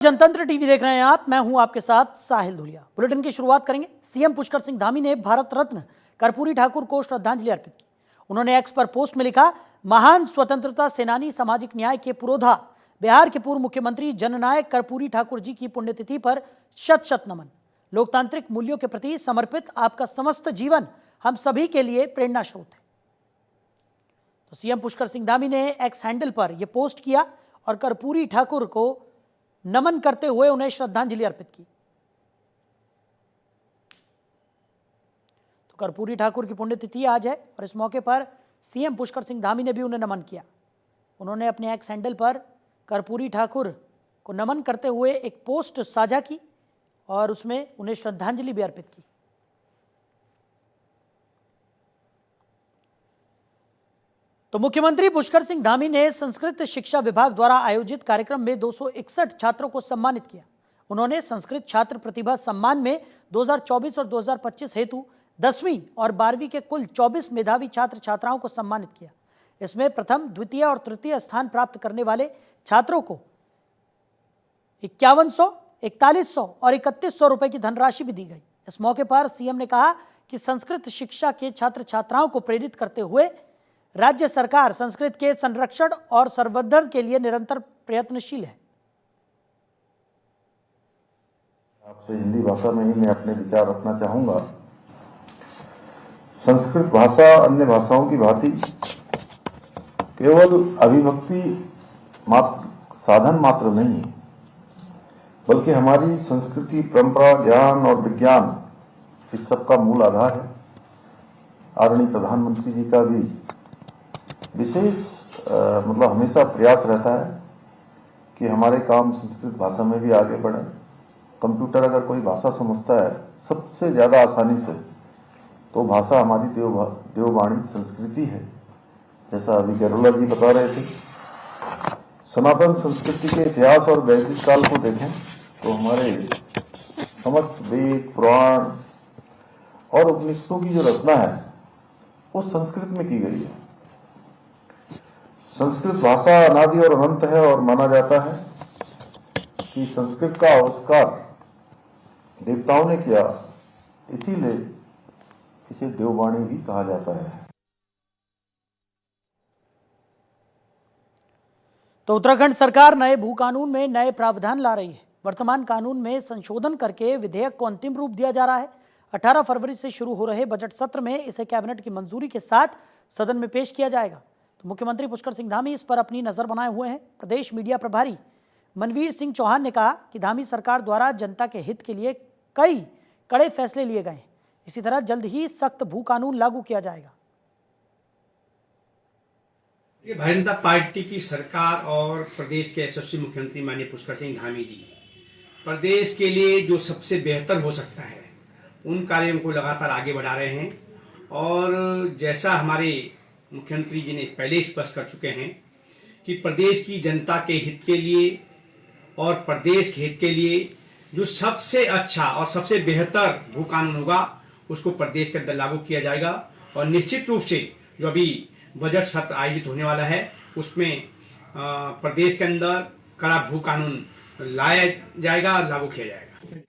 जनतंत्र टीवी देख रहे हैं आप। मैं हूं आपके साथ साहिल धुलिया। बुलेटिन की शुरुआत करेंगे। सीएम पुष्कर सिंह धामी ने भारत रत्न कर्पूरी ठाकुर को श्रद्धांजलि अर्पित की। उन्होंने एक्स पर पोस्ट में लिखा, महान स्वतंत्रता सेनानी, सामाजिक न्याय के पुरोधा, बिहार के पूर्व मुख्यमंत्री जननायक कर्पूरी ठाकुर जी की पुण्यतिथि पर शत शत नमन। लोकतांत्रिक मूल्यों के प्रति समर्पित आपका समस्त जीवन हम सभी के लिए प्रेरणा स्रोत है। तो सीएम पुष्कर सिंह धामी ने एक्स हैंडल पर यह पोस्ट किया और कर्पूरी ठाकुर को नमन करते हुए उन्हें श्रद्धांजलि अर्पित की। तो कर्पूरी ठाकुर की पुण्यतिथि आज है और इस मौके पर सीएम पुष्कर सिंह धामी ने भी उन्हें नमन किया। उन्होंने अपने एक्स हैंडल पर कर्पूरी ठाकुर को नमन करते हुए एक पोस्ट साझा की और उसमें उन्हें श्रद्धांजलि भी अर्पित की। तो मुख्यमंत्री पुष्कर सिंह धामी ने संस्कृत शिक्षा विभाग द्वारा आयोजित कार्यक्रम में 261 छात्रों को सम्मानित किया। उन्होंने संस्कृत छात्र प्रतिभा सम्मान में 2024 और 2025 हेतु 10वीं और 12वीं के कुल 24 मेधावी छात्र छात्राओं को सम्मानित किया। इसमें प्रथम, द्वितीय और तृतीय स्थान प्राप्त करने वाले छात्रों को 5100, 4100 और 3100 रुपए की धनराशि भी दी गई। इस मौके पर सीएम ने कहा कि संस्कृत शिक्षा के छात्र छात्राओं को प्रेरित करते हुए राज्य सरकार संस्कृत के संरक्षण और संवर्धन के लिए निरंतर प्रयत्नशील है। आपसे हिंदी भाषा में ही मैं अपने विचार रखना चाहूंगा। संस्कृत भाषा अन्य भाषाओं की भांति केवल अभिव्यक्ति मात्र साधन मात्र नहीं है, बल्कि हमारी संस्कृति, परंपरा, ज्ञान और विज्ञान इस सब का मूल आधार है। आदरणीय प्रधानमंत्री जी का भी विशेष हमेशा प्रयास रहता है कि हमारे काम संस्कृत भाषा में भी आगे बढ़े। कंप्यूटर अगर कोई भाषा समझता है सबसे ज्यादा आसानी से, तो भाषा हमारी देववाणी संस्कृति है। जैसा अभी कैरोला जी बता रहे थे, सनातन संस्कृति के इतिहास और वैदिक काल को देखें तो हमारे समस्त वेद, पुराण और उपनिषदों की जो रचना है वो संस्कृत में की गई है। संस्कृत भाषा अनादि और अनंत है और माना जाता है कि संस्कृत का आविष्कार देवताओं ने किया, इसीलिए इसे देववाणी भी कहा जाता है। तो उत्तराखंड सरकार नए भू कानून में नए प्रावधान ला रही है। वर्तमान कानून में संशोधन करके विधेयक को अंतिम रूप दिया जा रहा है। 18 फरवरी से शुरू हो रहे बजट सत्र में इसे कैबिनेट की मंजूरी के साथ सदन में पेश किया जाएगा। तो मुख्यमंत्री पुष्कर सिंह धामी इस पर अपनी नजर बनाए हुए हैं। प्रदेश मीडिया प्रभारी मनवीर सिंह चौहान ने कहा कि धामी सरकार द्वारा जनता के हित के लिए कई कड़े फैसले लिए गए हैं। इसी तरह जल्द ही सख्त भू कानून लागू किया जाएगा। भारतीय जनता पार्टी की सरकार और प्रदेश के यशस्वी मुख्यमंत्री माननीय पुष्कर सिंह धामी जी प्रदेश के लिए जो सबसे बेहतर हो सकता है उन कार्यों को लगातार आगे बढ़ा रहे हैं। और जैसा हमारे मुख्यमंत्री जी ने पहले स्पष्ट कर चुके हैं कि प्रदेश की जनता के हित के लिए और प्रदेश के हित के लिए जो सबसे अच्छा और सबसे बेहतर भू कानून होगा उसको प्रदेश के अंदर लागू किया जाएगा। और निश्चित रूप से जो अभी बजट सत्र आयोजित होने वाला है उसमें प्रदेश के अंदर कड़ा भू कानून लाया जाएगा, लागू किया जाएगा।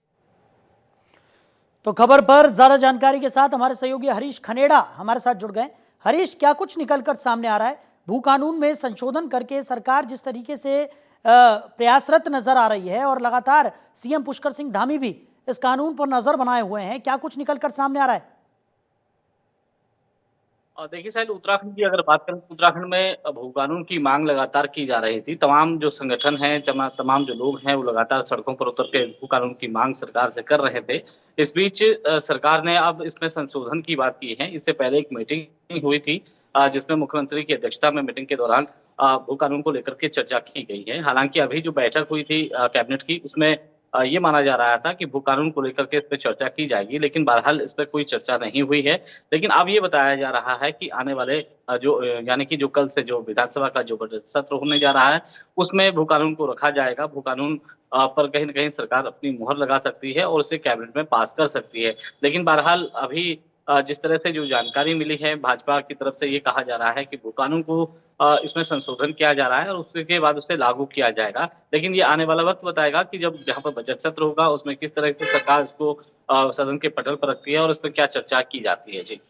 तो खबर पर ज्यादा जानकारी के साथ हमारे सहयोगी हरीश खनेड़ा हमारे साथ जुड़ गए। हरीश, क्या कुछ निकलकर सामने आ रहा है? भू कानून में संशोधन करके सरकार जिस तरीके से प्रयासरत नजर आ रही है और लगातार सीएम पुष्कर सिंह धामी भी इस कानून पर नजर बनाए हुए हैं, क्या कुछ निकलकर सामने आ रहा है? देखिए साहिल, उत्तराखंड की अगर बात करें तो उत्तराखंड में भू कानून की मांग लगातार की जा रही थी। तमाम जो संगठन हैं, तमाम जो लोग हैं वो लगातार सड़कों पर उतर के भू कानून की मांग सरकार से कर रहे थे। इस बीच सरकार ने अब इसमें संशोधन की बात की है। इससे पहले एक मीटिंग हुई थी जिसमें मुख्यमंत्री की अध्यक्षता में मीटिंग के दौरान भू कानून को लेकर के चर्चा की गई है। हालांकि अभी जो बैठक हुई थी कैबिनेट की, उसमें ये माना जा रहा था कि भू कानून को लेकर के इस पर चर्चा की जाएगी, लेकिन बहरहाल इस पर कोई चर्चा नहीं हुई है। लेकिन अब ये बताया जा रहा है कि आने वाले यानी कि जो कल से जो विधानसभा का जो बजट सत्र होने जा रहा है उसमें भू कानून को रखा जाएगा। भू कानून पर कहीं न कहीं सरकार अपनी मुहर लगा सकती है और उसे कैबिनेट में पास कर सकती है। लेकिन बहरहाल अभी जिस तरह से जो जानकारी मिली है भाजपा की तरफ से ये कहा जा रहा है कि भू कानून को इसमें संशोधन किया जा रहा है और उसके बाद उसे लागू किया जाएगा। लेकिन ये आने वाला वक़्त बताएगा कि जब यहाँ पर बजट सत्र होगा उसमें किस तरह से सरकार इसको सदन के पटल पर रखती है और इस पे क्या चर्चा की जाती है। जी।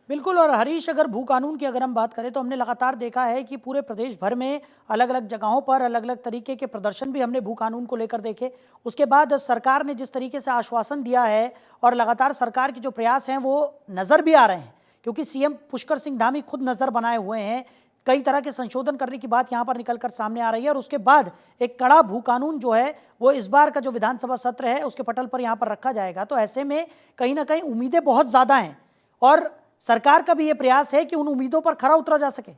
बिल्कुल। और हरीश, अगर भू कानून की अगर हम बात करें तो हमने लगातार देखा है कि पूरे प्रदेश भर में अलग अलग जगहों पर अलग अलग तरीके के प्रदर्शन भी हमने भू कानून को लेकर देखे। उसके बाद सरकार ने जिस तरीके से आश्वासन दिया है और लगातार सरकार के जो प्रयास हैं वो नज़र भी आ रहे हैं, क्योंकि सीएम पुष्कर सिंह धामी खुद नज़र बनाए हुए हैं। कई तरह के संशोधन करने की बात यहाँ पर निकलकर सामने आ रही है और उसके बाद एक कड़ा भू कानून जो है वो इस बार का जो विधानसभा सत्र है उसके पटल पर यहाँ पर रखा जाएगा। तो ऐसे में कहीं ना कहीं उम्मीदें बहुत ज़्यादा हैं और सरकार का भी ये प्रयास है कि उन उम्मीदों पर खरा उतरा जा सके।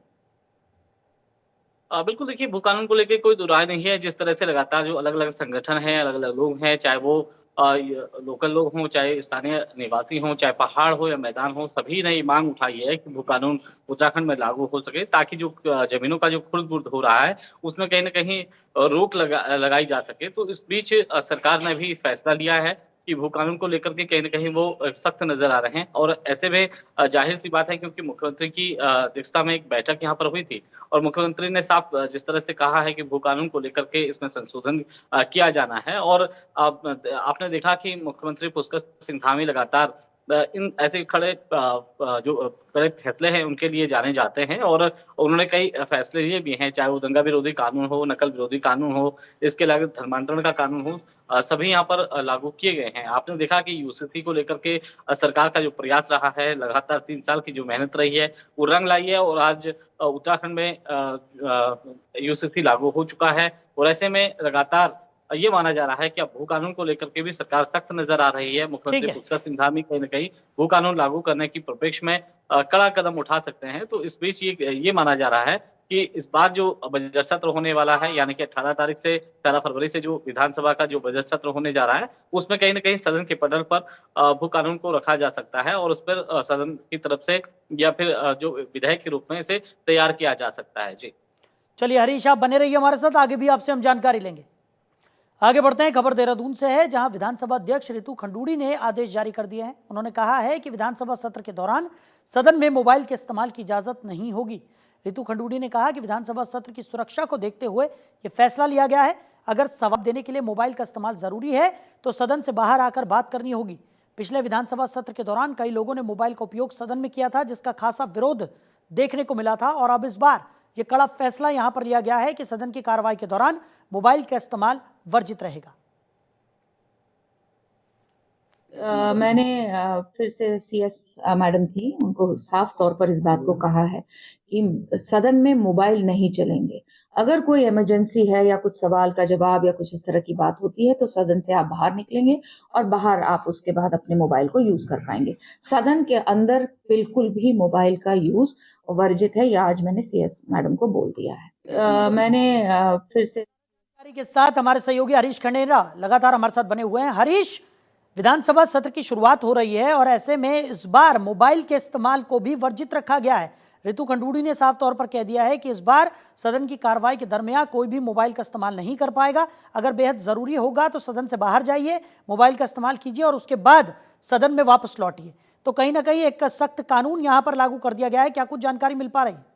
बिल्कुल देखिए, भू कानून को लेके कोई दो राय नहीं है। जिस तरह से लगातार जो अलग-अलग संगठन हैं, अलग-अलग लोग हैं, चाहे वो य लोकल लोग हों, चाहे स्थानीय निवासी हों, चाहे पहाड़ हो या मैदान हो, सभी ने ये माँग उठाई है कि भू कानून उत्तराखंड में लागू हो सके ताकि जो ज़मीनों का जो खुर्द-बुर्द हो रहा है, उसमें कहीं न कहीं रोक लगाई जा सके। तो इस बीच सरकार ने भी फैसला लिया है कि भू कानून को लेकर के कहीं न कहीं वो सख्त नज़र आ रहे हैं और ऐसे में ज़ाहिर-सी बात है क्योंकि मुख्यमंत्री की अध्यक्षता में एक बैठक यहाँ पर हुई थी और मुख्यमंत्री ने साफ जिस तरह से कहा है कि भू कानून को लेकर के इसमें संशोधन किया जाना है और आपने देखा कि मुख्यमंत्री पुष्कर सिंह धामी लगातार इन ऐसे कड़े फैसले हैं उनके लिए जाने जाते हैं और उन्होंने कई फैसले लिए भी हैं, चाहे वो दंगा विरोधी कानून हो, नकल विरोधी कानून हो, इसके अलावा धर्मांतरण का कानून हो, सभी यहाँ पर लागू किए गए हैं। आपने देखा कि यूसीसी को लेकर के सरकार का जो प्रयास रहा है, लगातार 3 साल की जो मेहनत रही है, वो रंग लाई है और आज उत्तराखंड में यूसीसी लागू हो चुका है और ऐसे में लगातार ये माना जा रहा है कि अब भू कानून को लेकर के भी सरकार सख्त नज़र आ रही है। ठीक मुख्यमंत्री है। पुष्कर सिंह धामी कहीं न कहीं भू कानून लागू करने की परिप्रेक्ष्य में कड़ा कदम उठा सकते हैं। तो इस बीच ये माना जा रहा है कि इस बार जो बजट सत्र होने वाला है, यानी कि 18 तारीख से 18 फरवरी से जो विधानसभा का जो बजट सत्र होने जा रहा है, उसमें कहीं न कहीं सदन के पटल पर भू कानून को रखा जा सकता है और उस पर सदन की तरफ से या फिर जो विधेयक के रूप में इसे तैयार किया जा सकता है। जी। चलिए हरीश, आप बने रहिए हमारे साथ, आगे भी आपसे हम जानकारी लेंगे। आगे बढ़ते हैं, खबर देहरादून से है, जहां विधानसभा अध्यक्ष रितु खंडूड़ी ने आदेश जारी कर दिए हैं। उन्होंने कहा है कि विधानसभा सत्र के दौरान सदन में मोबाइल के इस्तेमाल की इजाजत नहीं होगी। रितु खंडूड़ी ने कहा कि विधानसभा सत्र की सुरक्षा को देखते हुए ये फैसला लिया गया है। अगर सवाल देने के लिए मोबाइल का इस्तेमाल जरूरी है तो सदन से बाहर आकर बात करनी होगी। पिछले विधानसभा सत्र के दौरान कई लोगों ने मोबाइल का उपयोग सदन में किया था, जिसका खासा विरोध देखने को मिला था और अब इस बार ये कड़ा फैसला यहां पर लिया गया है कि सदन की कार्रवाई के दौरान मोबाइल का इस्तेमाल वर्जित रहेगा। मैंने फिर से सीएस मैडम थी, उनको साफ तौर पर इस बात को कहा है कि सदन में मोबाइल नहीं चलेंगे। अगर कोई इमरजेंसी है या कुछ सवाल का जवाब या कुछ इस तरह की बात होती है तो सदन से आप बाहर निकलेंगे और बाहर आप उसके बाद अपने मोबाइल को यूज कर पाएंगे। सदन के अंदर बिल्कुल भी मोबाइल का यूज वर्जित है, या आज मैंने सीएस मैडम को बोल दिया है। मैंने फिर से के साथ हमारे सहयोगी हरीश खंडेरा लगातार हमारे साथ बने हुए हैं। हरीश, विधानसभा सत्र की शुरुआत हो रही है और ऐसे में इस बार मोबाइल के इस्तेमाल को भी वर्जित रखा गया है। रितु खंडूड़ी ने साफ तौर पर कह दिया है कि इस बार सदन की कार्रवाई के दरमियान कोई भी मोबाइल का इस्तेमाल नहीं कर पाएगा। अगर बेहद जरूरी होगा तो सदन से बाहर जाइए, मोबाइल का इस्तेमाल कीजिए और उसके बाद सदन में वापस लौटिए। तो कहीं ना कहीं एक सख्त कानून यहां पर लागू कर दिया गया है। क्या कुछ जानकारी मिल पा रही है?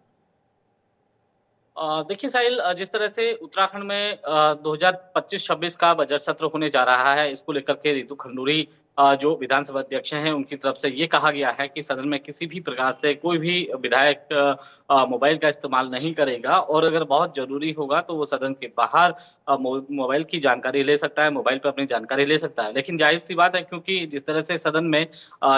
देखिए साहिल, जिस तरह से उत्तराखंड में 2025-26 का बजट सत्र होने जा रहा है, इसको लेकर के रितु खंडूड़ी जो विधानसभा अध्यक्ष हैं, उनकी तरफ से ये कहा गया है कि सदन में किसी भी प्रकार से कोई भी विधायक मोबाइल का इस्तेमाल नहीं करेगा और अगर बहुत ज़रूरी होगा तो वो सदन के बाहर मोबाइल की जानकारी ले सकता है, मोबाइल पर अपनी जानकारी ले सकता है। लेकिन ज़ाहिर-सी बात है क्योंकि जिस तरह से सदन में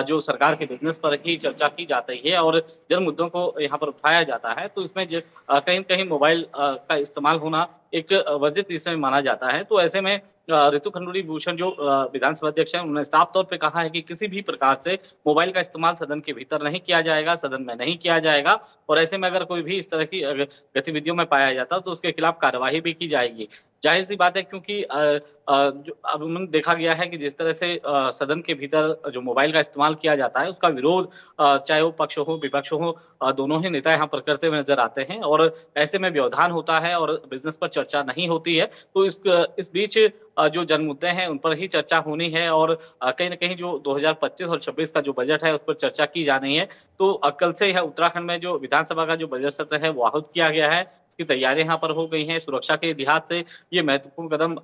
जो सरकार के बिज़नेस पर ही चर्चा की जाती है और जन मुद्दों को यहाँ पर उठाया जाता है, तो इसमें कहीं न कहीं मोबाइल का इस्तेमाल होना एक वर्जित विषय माना जाता है। तो ऐसे में रितु खंडूड़ी भूषण जो विधानसभा अध्यक्ष हैं, उन्होंने साफ तौर पे कहा है कि किसी भी प्रकार से मोबाइल का इस्तेमाल सदन के भीतर नहीं किया जाएगा, सदन में नहीं किया जाएगा और ऐसे में अगर कोई भी इस तरह की गतिविधियों में पाया जाता है तो उसके खिलाफ कार्यवाही भी की जाएगी। जाहिर सी बात है क्योंकि जो अब उन्होंने देखा गया है कि जिस तरह से सदन के भीतर जो मोबाइल का इस्तेमाल किया जाता है उसका विरोध चाहे वो पक्ष हो विपक्ष हो दोनों ही नेता यहाँ पर करते हुए नजर आते हैं और ऐसे में व्यवधान होता है और बिजनेस पर चर्चा नहीं होती है तो इस बीच जो जन मुद्दे हैं उन पर ही चर्चा होनी है और कहीं न कहीं जो 2025 और 26 का जो बजट है उस पर चर्चा की जानी है। तो कल से यह उत्तराखंड में जो विधानसभा का जो बजट सत्र है वो आहूत किया गया है। इसकी तैयारियां यहाँ पर हो गई हैं। सुरक्षा के लिहाज से ये महत्वपूर्ण कदम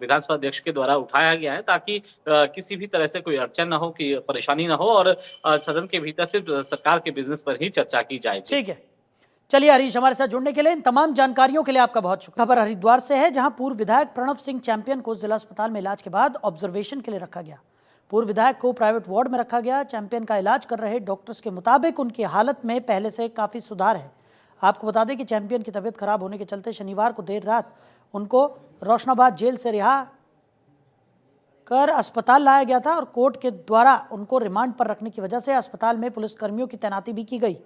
विधानसभा अध्यक्ष के द्वारा उठाया गया है ताकि किसी भी तरह से कोई अड़चन ना हो, कि परेशानी ना हो और सदन के भीतर सिर्फ सरकार के बिजनेस पर ही चर्चा की जाए। जी। ठीक है, चलिए हरीश, हमारे साथ जुड़ने के लिए, इन तमाम जानकारियों के लिए आपका बहुत शुक्रिया। खबर हरिद्वार से है, जहां पूर्व विधायक प्रणव सिंह चैंपियन को जिला अस्पताल में इलाज के बाद ऑब्जर्वेशन के लिए रखा गया। पूर्व विधायक को प्राइवेट वार्ड में रखा गया। चैंपियन का इलाज कर रहे डॉक्टर्स के मुताबिक उनकी हालत में पहले से काफी सुधार है। आपको बता दें कि चैंपियन की तबीयत खराब होने के चलते शनिवार को देर रात उनको रोशनाबाद जेल से रिहा कर अस्पताल लाया गया था और कोर्ट के द्वारा उनको रिमांड पर रखने की वजह से अस्पताल में पुलिसकर्मियों की तैनाती भी की गई।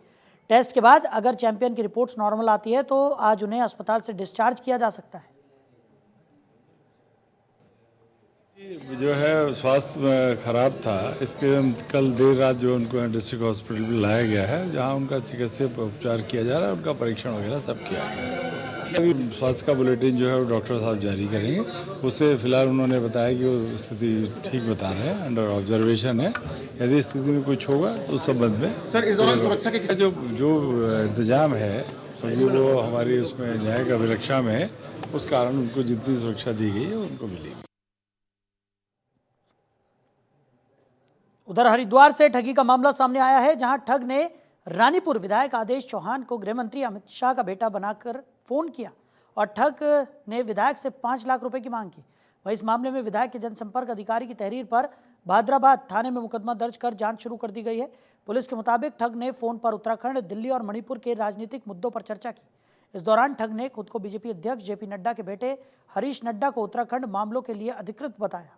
टेस्ट के बाद अगर चैंपियन की रिपोर्ट्स नॉर्मल आती है तो आज उन्हें अस्पताल से डिस्चार्ज किया जा सकता है। जो है स्वास्थ्य खराब था, इसके कल देर रात जो उनको डिस्ट्रिक्ट हॉस्पिटल में लाया गया है, जहां उनका चिकित्सीय उपचार किया जा रहा है, उनका परीक्षण वगैरह सब किया गया। अभी स्वास्थ्य का बुलेटिन जो है वो डॉक्टर साहब जारी करेंगे। उससे फिलहाल उन्होंने बताया कि वो स्थिति ठीक बता रहे हैं, अंडर ऑब्जर्वेशन है। यदि स्थिति में कुछ होगा तो उस संबंध में सर इस दौरान सुरक्षा के जो इंतजाम है सभी वो हमारी उसमें न्यायिक अभिरक्षा में है, उस कारण उनको जितनी सुरक्षा दी गई है उनको मिलेगी। उधर हरिद्वार से ठगी का मामला सामने आया है, जहां ठग ने रानीपुर विधायक आदेश चौहान को गृह मंत्री अमित शाह का बेटा बनाकर फोन किया और ठग ने विधायक से 5 लाख रुपए की मांग की। वहीं इस मामले में विधायक के जनसंपर्क अधिकारी की तहरीर पर भादराबाद थाने में मुकदमा दर्ज कर जांच शुरू कर दी गई है। पुलिस के मुताबिक ठग ने फोन पर उत्तराखंड, दिल्ली और मणिपुर के राजनीतिक मुद्दों पर चर्चा की। इस दौरान ठग ने खुद को बीजेपी अध्यक्ष जेपी नड्डा के बेटे हरीश नड्डा को उत्तराखंड मामलों के लिए अधिकृत बताया।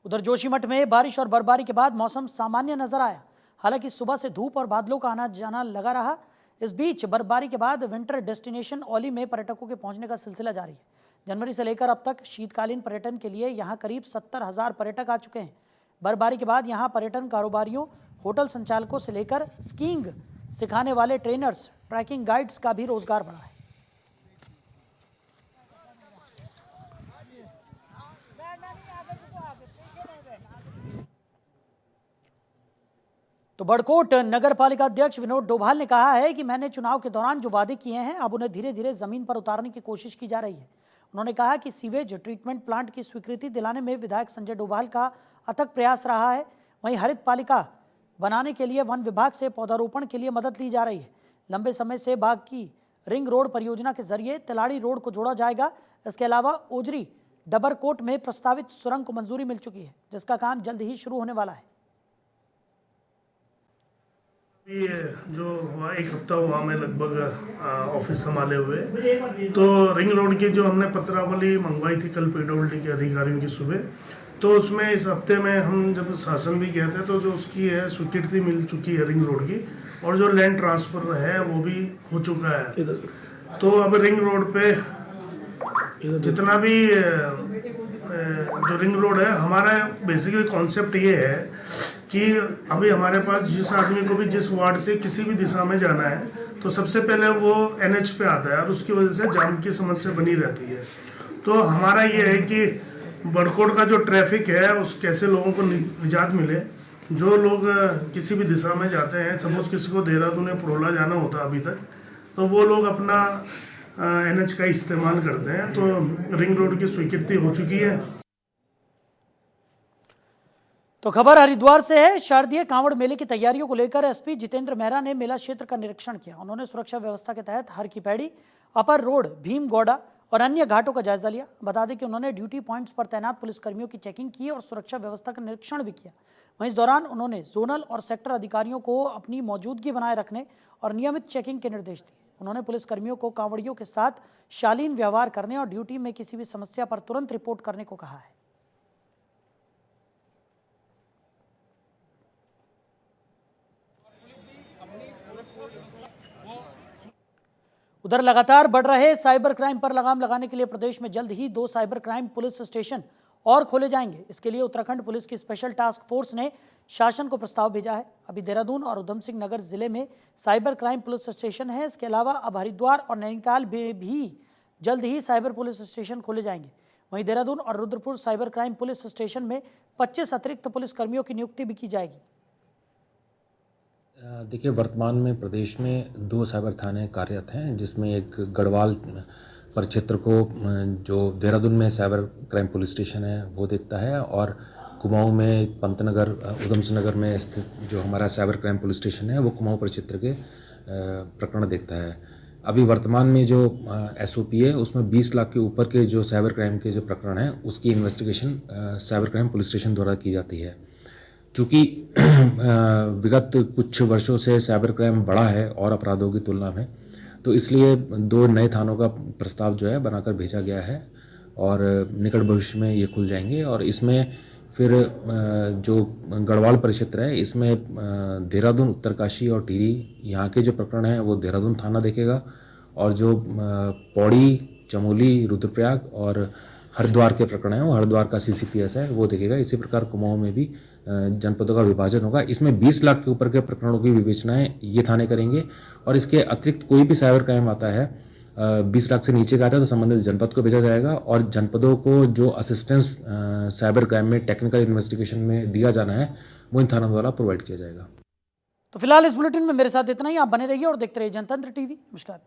उधर जोशीमठ में बारिश और बर्फबारी के बाद मौसम सामान्य नजर आया। हालांकि सुबह से धूप और बादलों का आना जाना लगा रहा। इस बीच बर्फबारी के बाद विंटर डेस्टिनेशन औली में पर्यटकों के पहुंचने का सिलसिला जारी है। जनवरी से लेकर अब तक शीतकालीन पर्यटन के लिए यहां करीब 70,000 पर्यटक आ चुके हैं। बर्फबारी के बाद यहां पर्यटन कारोबारियों, होटल संचालकों से लेकर स्कीइंग सिखाने वाले ट्रेनर्स, ट्रैकिंग गाइड्स का भी रोजगार बढ़ा है। तो बड़कोट नगर पालिका अध्यक्ष विनोद डोभाल ने कहा है कि मैंने चुनाव के दौरान जो वादे किए हैं अब उन्हें धीरे धीरे जमीन पर उतारने की कोशिश की जा रही है। उन्होंने कहा कि सीवेज ट्रीटमेंट प्लांट की स्वीकृति दिलाने में विधायक संजय डोभाल का अथक प्रयास रहा है। वहीं हरित पालिका बनाने के लिए वन विभाग से पौधारोपण के लिए मदद ली जा रही है। लंबे समय से बाग की रिंग रोड परियोजना के जरिए तिलाड़ी रोड को जोड़ा जाएगा। इसके अलावा ओजरी डबरकोट में प्रस्तावित सुरंग को मंजूरी मिल चुकी है, जिसका काम जल्द ही शुरू होने वाला है। ये जो हुआ 1 हफ्ता हुआ मैं लगभग ऑफिस संभाले हुए, तो रिंग रोड की जो हमने पत्रावली मंगवाई थी कल पीडब्ल्यूडी के अधिकारियों की सुबह, तो उसमें इस हफ्ते में हम जब शासन भी गए थे तो जो उसकी है स्वीकृति मिल चुकी है रिंग रोड की, और जो लैंड ट्रांसफर है वो भी हो चुका है। तो अब रिंग रोड पे जितना भी जो रिंग रोड है, हमारा बेसिकली कॉन्सेप्ट ये है कि अभी हमारे पास जिस आदमी को भी जिस वार्ड से किसी भी दिशा में जाना है तो सबसे पहले वो NH पे आता है और उसकी वजह से जाम की समस्या बनी रहती है। तो हमारा ये है कि बड़कोट का जो ट्रैफिक है उस कैसे लोगों को निजात मिले। जो लोग किसी भी दिशा में जाते हैं, सपोज किसी को देहरादून या पुरोला जाना होता अभी तक, तो वो लोग अपना NH का इस्तेमाल करते हैं। तो रिंग रोड की स्वीकृति हो चुकी है। तो खबर हरिद्वार से है। शारदीय कांवड़ मेले की तैयारियों को लेकर एसपी जितेंद्र मेहरा ने मेला क्षेत्र का निरीक्षण किया। उन्होंने सुरक्षा व्यवस्था के तहत हर की पैड़ी, अपर रोड, भीमगौड़ा और अन्य घाटों का जायजा लिया। बता दें कि उन्होंने ड्यूटी पॉइंट्स पर तैनात पुलिसकर्मियों की चेकिंग की और सुरक्षा व्यवस्था का निरीक्षण भी किया। वहीं इस दौरान उन्होंने जोनल और सेक्टर अधिकारियों को अपनी मौजूदगी बनाए रखने और नियमित चेकिंग के निर्देश दिए। उन्होंने पुलिसकर्मियों को कांवड़ियों के साथ शालीन व्यवहार करने और ड्यूटी में किसी भी समस्या पर तुरंत रिपोर्ट करने को कहा है। उधर लगातार बढ़ रहे साइबर क्राइम पर लगाम लगाने के लिए प्रदेश में जल्द ही 2 साइबर क्राइम पुलिस स्टेशन और खोले जाएंगे। इसके लिए उत्तराखंड पुलिस की स्पेशल टास्क फोर्स ने शासन को प्रस्ताव भेजा है। अभी देहरादून और उधम सिंह नगर जिले में साइबर क्राइम पुलिस स्टेशन है। इसके अलावा अब हरिद्वार और नैनीताल में भी जल्द ही साइबर पुलिस स्टेशन खोले जाएंगे। वहीं देहरादून और Rudrapur cyber crime police station में 25 अतिरिक्त पुलिस कर्मियों की नियुक्ति भी की जाएगी। देखिए, वर्तमान में प्रदेश में 2 साइबर थाने कार्यरत हैं, जिसमें एक गढ़वाल परिक्षेत्र को जो देहरादून में साइबर क्राइम पुलिस स्टेशन है वो देखता है, और कुमाऊं में पंतनगर उधम सिंह नगर में स्थित जो हमारा साइबर क्राइम पुलिस स्टेशन है वो कुमाऊं परिक्षेत्र के प्रकरण देखता है। अभी वर्तमान में जो SOP है उसमें 20 लाख के ऊपर के जो साइबर क्राइम के जो प्रकरण हैं उसकी investigation cyber crime police station द्वारा की जाती है। चूँकि विगत कुछ वर्षों से साइबर क्राइम बढ़ा है और अपराधों की तुलना में, तो इसलिए 2 नए थानों का प्रस्ताव जो है बनाकर भेजा गया है और निकट भविष्य में ये खुल जाएंगे। और इसमें फिर जो गढ़वाल परिक्षेत्र है इसमें देहरादून, उत्तरकाशी और टिहरी यहाँ के जो प्रकरण हैं वो देहरादून थाना देखेगा, और जो पौड़ी, चमोली, रुद्रप्रयाग और हरिद्वार के प्रकरण हैं वो हरिद्वार का CCPS है वो देखेगा। इसी प्रकार कुमाऊं में भी जनपदों का विभाजन होगा। इसमें 20 लाख के ऊपर के प्रकरणों की विवेचनाएं ये थाने करेंगे, और इसके अतिरिक्त कोई भी साइबर क्राइम आता है 20 लाख से नीचे का आता है तो संबंधित जनपद को भेजा जाएगा, और जनपदों को जो असिस्टेंस साइबर क्राइम में टेक्निकल इन्वेस्टिगेशन में दिया जाना है वो इन थानों द्वारा प्रोवाइड किया जाएगा। तो फिलहाल इस बुलेटिन में मेरे साथ इतना ही। आप बने रहिए और देखते रहिए जनतंत्र टीवी। नमस्कार।